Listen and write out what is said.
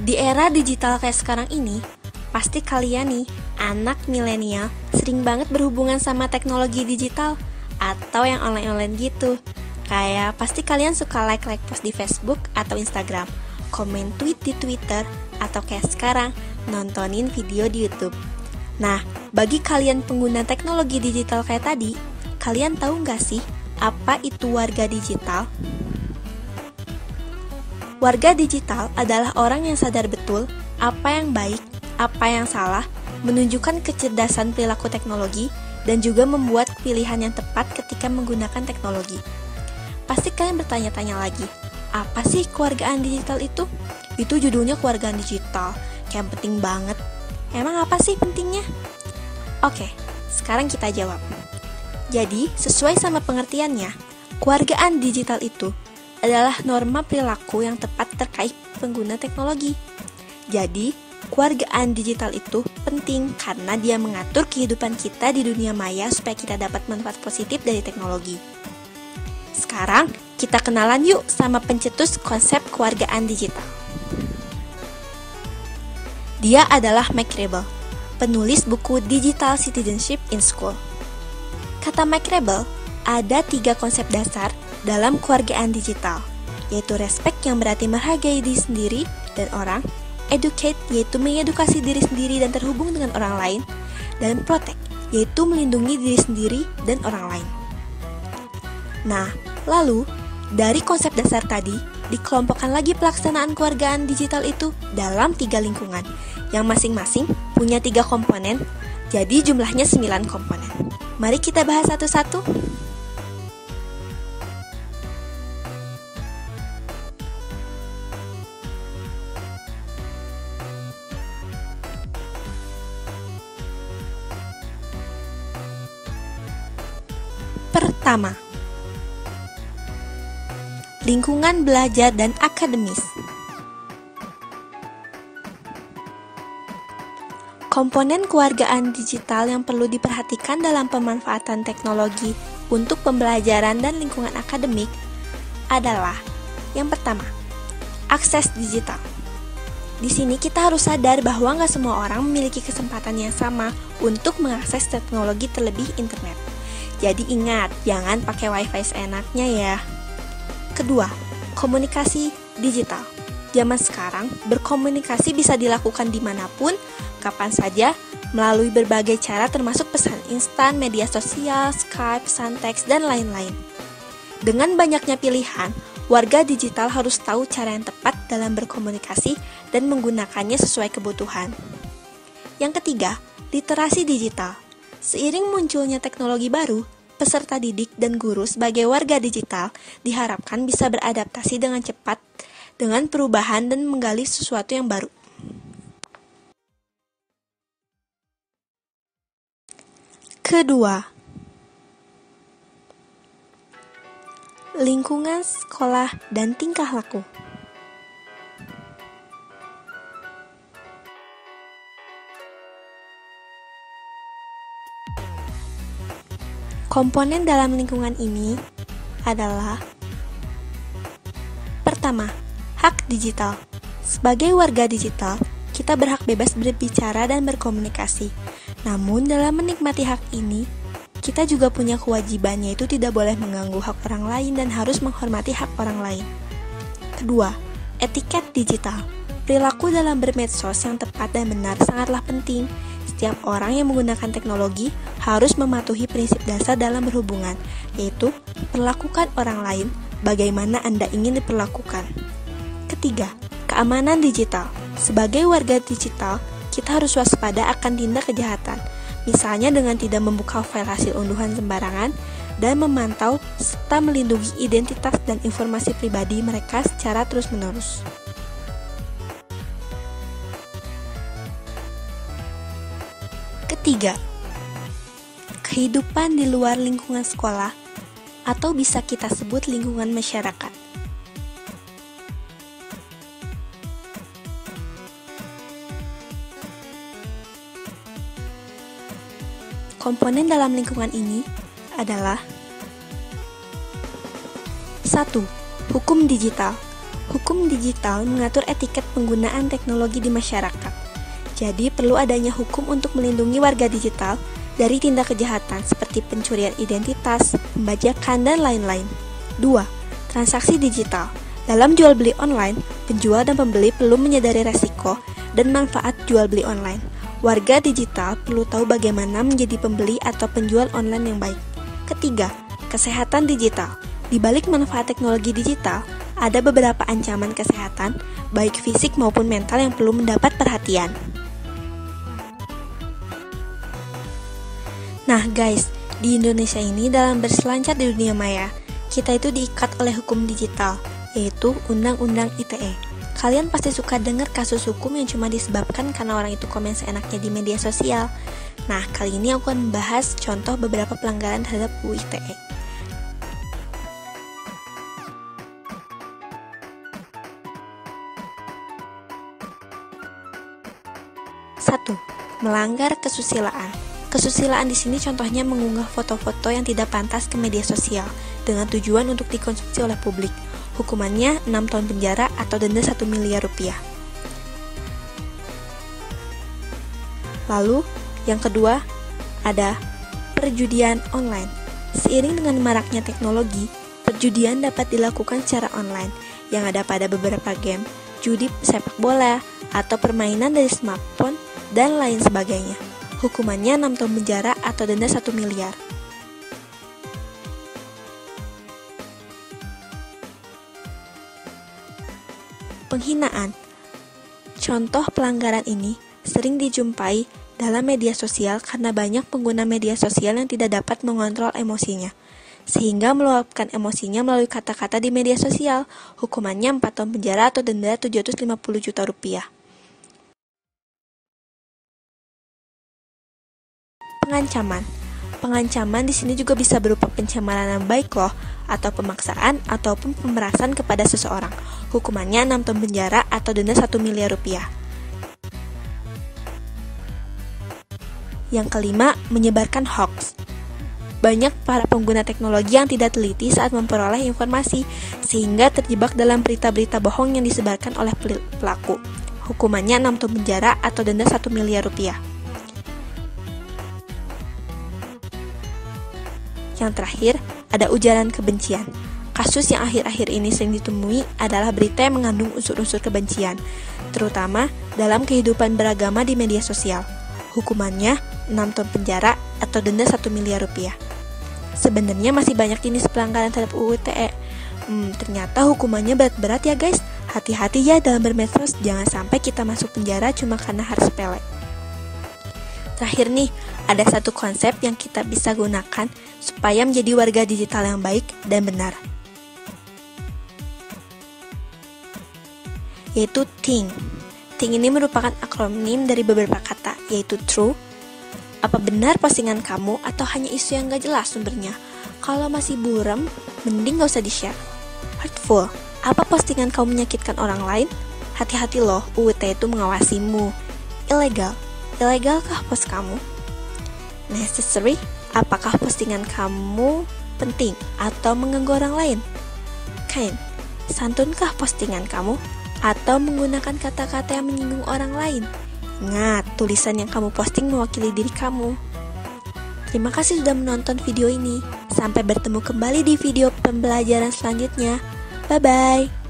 Di era digital kayak sekarang ini, pasti kalian nih, anak milenial, sering banget berhubungan sama teknologi digital atau yang online-online gitu. Kayak pasti kalian suka like-like post di Facebook atau Instagram, komen tweet di Twitter, atau kayak sekarang, nontonin video di YouTube. Nah, bagi kalian pengguna teknologi digital kayak tadi, kalian tahu nggak sih apa itu warga digital? Warga digital adalah orang yang sadar betul apa yang baik, apa yang salah, menunjukkan kecerdasan perilaku teknologi, dan juga membuat pilihan yang tepat ketika menggunakan teknologi. Pasti kalian bertanya-tanya lagi, apa sih kewargaan digital itu? Itu judulnya kewargaan digital, kayak penting banget. Emang apa sih pentingnya? Oke, sekarang kita jawab. Jadi, sesuai sama pengertiannya, kewargaan digital itu adalah norma perilaku yang tepat terkait pengguna teknologi. Jadi, kewargaan digital itu penting karena dia mengatur kehidupan kita di dunia maya supaya kita dapat manfaat positif dari teknologi. Sekarang, kita kenalan yuk sama pencetus konsep kewargaan digital. Dia adalah Mike Rebel, penulis buku Digital Citizenship in School. Kata Mike Rebel, ada 3 konsep dasar dalam kewargaan digital, yaitu respect yang berarti menghargai diri sendiri dan orang, educate yaitu mengedukasi diri sendiri dan terhubung dengan orang lain, dan protect yaitu melindungi diri sendiri dan orang lain. Nah, lalu dari konsep dasar tadi dikelompokkan lagi pelaksanaan kewargaan digital itu dalam 3 lingkungan yang masing-masing punya 3 komponen, jadi jumlahnya 9 komponen. Mari kita bahas satu-satu. Pertama, lingkungan belajar dan akademis. Komponen kewargaan digital yang perlu diperhatikan dalam pemanfaatan teknologi untuk pembelajaran dan lingkungan akademik adalah yang pertama, akses digital. Di sini kita harus sadar bahwa nggak semua orang memiliki kesempatan yang sama untuk mengakses teknologi terlebih internet. Jadi ingat, jangan pakai wifi seenaknya ya. Kedua, komunikasi digital. Zaman sekarang, berkomunikasi bisa dilakukan dimanapun, kapan saja, melalui berbagai cara termasuk pesan instan, media sosial, Skype, pesan teks, dan lain-lain. Dengan banyaknya pilihan, warga digital harus tahu cara yang tepat dalam berkomunikasi dan menggunakannya sesuai kebutuhan. Yang ketiga, literasi digital. Seiring munculnya teknologi baru, peserta didik dan guru sebagai warga digital diharapkan bisa beradaptasi dengan cepat dengan perubahan dan menggali sesuatu yang baru. Kedua, lingkungan sekolah dan tingkah laku. Komponen dalam lingkungan ini adalah pertama, hak digital. Sebagai warga digital, kita berhak bebas berbicara dan berkomunikasi. Namun dalam menikmati hak ini, kita juga punya kewajiban yaitu tidak boleh mengganggu hak orang lain dan harus menghormati hak orang lain. Kedua, etiket digital. Perilaku dalam bermedsos yang tepat dan benar sangatlah penting. Setiap orang yang menggunakan teknologi harus mematuhi prinsip dasar dalam berhubungan, yaitu perlakukan orang lain bagaimana Anda ingin diperlakukan. Ketiga, keamanan digital. Sebagai warga digital, kita harus waspada akan tindak kejahatan, misalnya dengan tidak membuka file hasil unduhan sembarangan dan memantau serta melindungi identitas dan informasi pribadi mereka secara terus-menerus. Ketiga, kehidupan di luar lingkungan sekolah atau bisa kita sebut lingkungan masyarakat. Komponen dalam lingkungan ini adalah 1. Hukum digital. Hukum digital mengatur etiket penggunaan teknologi di masyarakat. Jadi, perlu adanya hukum untuk melindungi warga digital dari tindak kejahatan seperti pencurian identitas, pembajakan, dan lain-lain. 2. Transaksi digital. Dalam jual beli online, penjual dan pembeli perlu menyadari resiko dan manfaat jual beli online. Warga digital perlu tahu bagaimana menjadi pembeli atau penjual online yang baik. Ketiga, kesehatan digital. Di balik manfaat teknologi digital, ada beberapa ancaman kesehatan, baik fisik maupun mental yang perlu mendapat perhatian. Nah guys, di Indonesia ini dalam berselancar di dunia maya, kita itu diikat oleh hukum digital, yaitu Undang-Undang ITE. Kalian pasti suka dengar kasus hukum yang cuma disebabkan karena orang itu komen seenaknya di media sosial. Nah, kali ini aku akan membahas contoh beberapa pelanggaran terhadap UU ITE. Satu, melanggar kesusilaan. Kesusilaan di sini contohnya mengunggah foto-foto yang tidak pantas ke media sosial dengan tujuan untuk dikonsumsi oleh publik. Hukumannya 6 tahun penjara atau denda 1 miliar rupiah. Lalu, yang kedua ada perjudian online. Seiring dengan maraknya teknologi, perjudian dapat dilakukan secara online yang ada pada beberapa game, judi sepak bola, atau permainan dari smartphone, dan lain sebagainya. Hukumannya 6 tahun penjara atau denda 1 miliar. Penghinaan. Contoh pelanggaran ini sering dijumpai dalam media sosial karena banyak pengguna media sosial yang tidak dapat mengontrol emosinya, sehingga meluapkan emosinya melalui kata-kata di media sosial. Hukumannya 4 tahun penjara atau denda 750 juta rupiah. Pengancaman. Pengancaman di sini juga bisa berupa pencemaran nama baik loh, atau pemaksaan ataupun pemerasan kepada seseorang. Hukumannya 6 tahun penjara atau denda 1 miliar rupiah. Yang kelima, menyebarkan hoax. Banyak para pengguna teknologi yang tidak teliti saat memperoleh informasi, sehingga terjebak dalam berita-berita bohong yang disebarkan oleh pelaku. Hukumannya 6 tahun penjara atau denda 1 miliar rupiah. Yang terakhir, ada ujaran kebencian. Kasus yang akhir-akhir ini sering ditemui adalah berita yang mengandung unsur-unsur kebencian, terutama dalam kehidupan beragama di media sosial. Hukumannya 6 tahun penjara atau denda 1 miliar rupiah. Sebenarnya masih banyak jenis pelanggaran terhadap UU ITE. Ternyata hukumannya berat-berat ya guys. Hati-hati ya dalam bermedsos, jangan sampai kita masuk penjara cuma karena hal sepele. Terakhir nih, ada satu konsep yang kita bisa gunakan supaya menjadi warga digital yang baik dan benar, yaitu THINK. THINK ini merupakan akronim dari beberapa kata, yaitu true, apa benar postingan kamu atau hanya isu yang gak jelas sumbernya. Kalau masih buram, mending gak usah di-share. Hurtful, apa postingan kamu menyakitkan orang lain? Hati-hati loh, UU ITE itu mengawasimu. Illegal, ilegalkah post kamu? Necessary, apakah postingan kamu penting atau mengganggu orang lain? Kind, santunkah postingan kamu atau menggunakan kata-kata yang menyinggung orang lain? Ingat, tulisan yang kamu posting mewakili diri kamu. Terima kasih sudah menonton video ini. Sampai bertemu kembali di video pembelajaran selanjutnya. Bye-bye.